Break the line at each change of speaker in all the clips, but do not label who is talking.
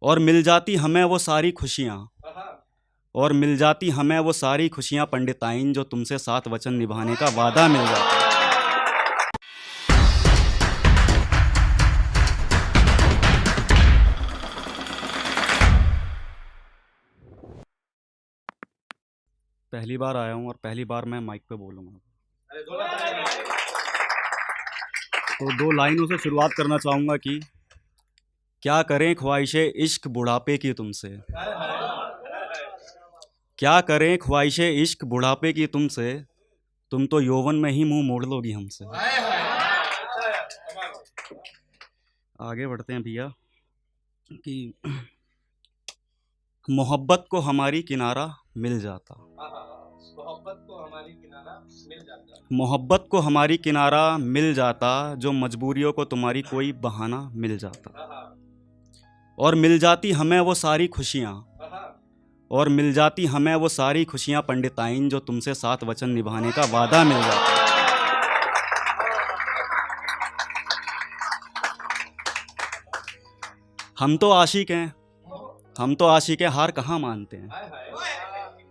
और मिल जाती हमें वो सारी खुशियाँ, और मिल जाती हमें वो सारी खुशियाँ पंडिताइन, जो तुमसे 7 वचन निभाने का वादा मिल जाता। पहली बार आया हूँ और पहली बार मैं माइक पे बोलूँगा, तो 2 लाइनों से शुरुआत करना चाहूँगा कि क्या करें ख्वाहिशे इश्क बुढ़ापे की तुमसे, क्या करें ख्वाहिशे इश्क बुढ़ापे की तुमसे, तुम तो यौवन में ही मुंह मोड़ लोगी हमसे। आगे बढ़ते हैं भैया कि मोहब्बत को हमारी किनारा मिल जाता, मोहब्बत को हमारी किनारा मिल जाता, जो मजबूरियों को तुम्हारी कोई बहाना मिल जाता। और मिल जाती हमें वो सारी खुशियाँ, और मिल जाती हमें वो सारी खुशियाँ पंडिताइन, जो तुमसे 7 वचन निभाने का वादा मिल जाता। हम तो आशिक हैं, हम तो आशिक हैं, हार कहाँ मानते हैं।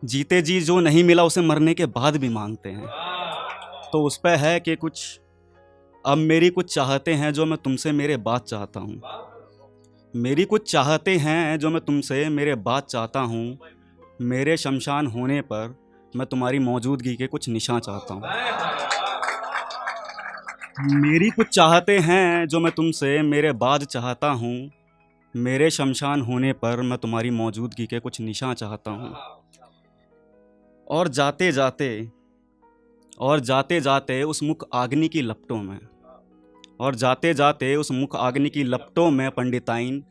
जीते जी जो नहीं मिला उसे मरने के बाद भी मांगते हैं। तो उस पे है कि कुछ अब मेरी कुछ चाहते हैं जो मैं तुमसे मेरे बाद चाहता हूँ, मेरी कुछ चाहते हैं जो मैं तुमसे मेरे बाद चाहता हूँ। मेरे शमशान होने पर मैं तुम्हारी मौजूदगी के कुछ निशान चाहता हूँ। मेरी कुछ चाहते हैं जो मैं तुमसे मेरे बाद चाहता हूँ। मेरे शमशान होने पर मैं तुम्हारी मौजूदगी के कुछ निशान चाहता हूँ। और जाते जाते, और जाते जाते उस मुख आग्नि की लपटों में, और जाते जाते उस मुख आग्नि की लपटों में पंडिताइन,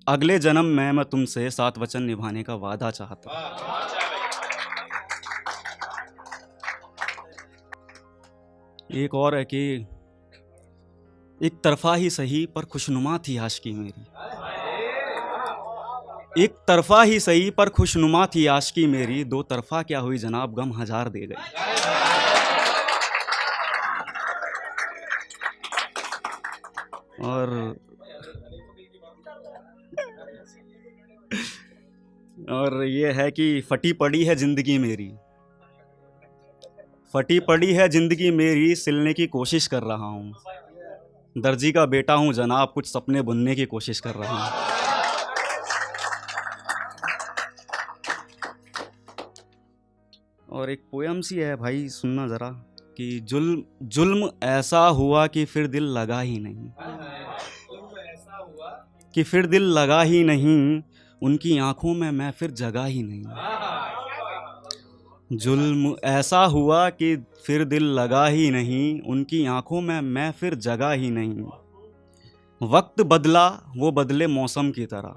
अगले जन्म में मैं तुमसे 7 वचन निभाने का वादा चाहता हूँ। एक और है कि एक तरफा ही सही पर खुशनुमा थी आशिकी मेरी, एक तरफा ही सही पर खुशनुमा थी आशिकी मेरी, 2 तरफा क्या हुई जनाब, गम 1000 दे गई। और ये है कि फटी पड़ी है जिंदगी मेरी, फटी पड़ी है जिंदगी मेरी, सिलने की कोशिश कर रहा हूँ। दर्जी का बेटा हूँ जनाब, कुछ सपने बुनने की कोशिश कर रहा हूँ। और एक पोयम सी है भाई, सुनना ज़रा, कि जुल्म ऐसा हुआ कि फिर दिल लगा ही नहीं, कि फिर दिल लगा ही नहीं, उनकी आंखों में मैं फिर जगा ही नहीं। जुल्म ऐसा हुआ कि फिर दिल लगा ही नहीं, उनकी आंखों में मैं फिर जगा ही नहीं। वक्त बदला वो बदले मौसम की तरह,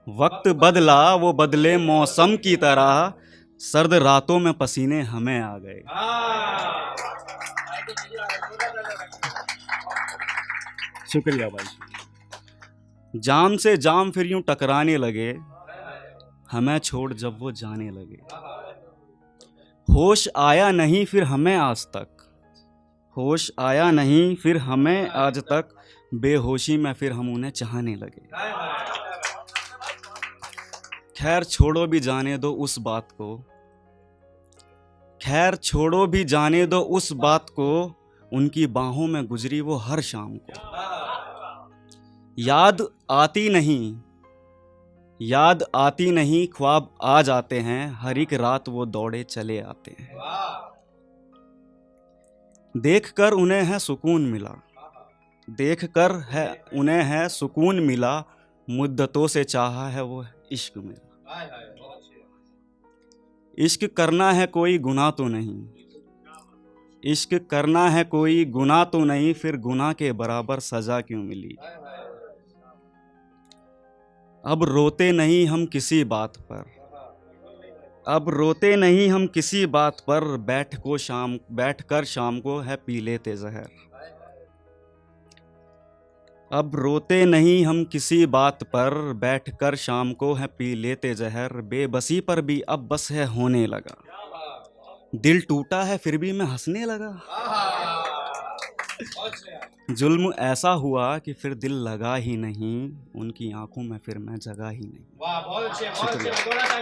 वक्त बदला वो बदले मौसम की तरह, सर्द रातों में पसीने हमें आ गए। शुक्रिया भाई। जाम से जाम फिर यूं टकराने लगे, हमें छोड़ जब वो जाने लगे। होश आया नहीं फिर हमें आज तक, होश आया नहीं फिर हमें आज तक, बेहोशी में फिर हम उन्हें चाहने लगे। खैर छोड़ो भी जाने दो उस बात को, खैर छोड़ो भी जाने दो उस बात को, उनकी बाहों में गुजरी वो हर शाम को। याद आती नहीं, याद आती नहीं, ख्वाब आ जाते हैं, हर एक रात वो दौड़े चले आते हैं। देखकर उन्हें है सुकून मिला, देखकर है उन्हें है सुकून मिला, मुद्दतों से चाहा है वो इश्क मेरा। इश्क करना है कोई गुनाह तो नहीं, इश्क करना है कोई गुनाह तो नहीं, फिर गुनाह के बराबर सजा क्यों मिली। अब रोते नहीं हम किसी बात पर, अब रोते नहीं हम किसी बात पर, बैठ कर शाम को है पी लेते जहर। अब रोते नहीं हम किसी बात पर, बैठ कर शाम को है पी लेते जहर। बेबसी पर भी अब बस है होने लगा, दिल टूटा है फिर भी मैं हंसने लगा। जुल्म ऐसा हुआ कि फिर दिल लगा ही नहीं, उनकी आंखों में फिर मैं जगा ही नहीं।
वाह, बहुत अच्छे, बहुत अच्छे,
शुक्रिया।
थोड़ा सा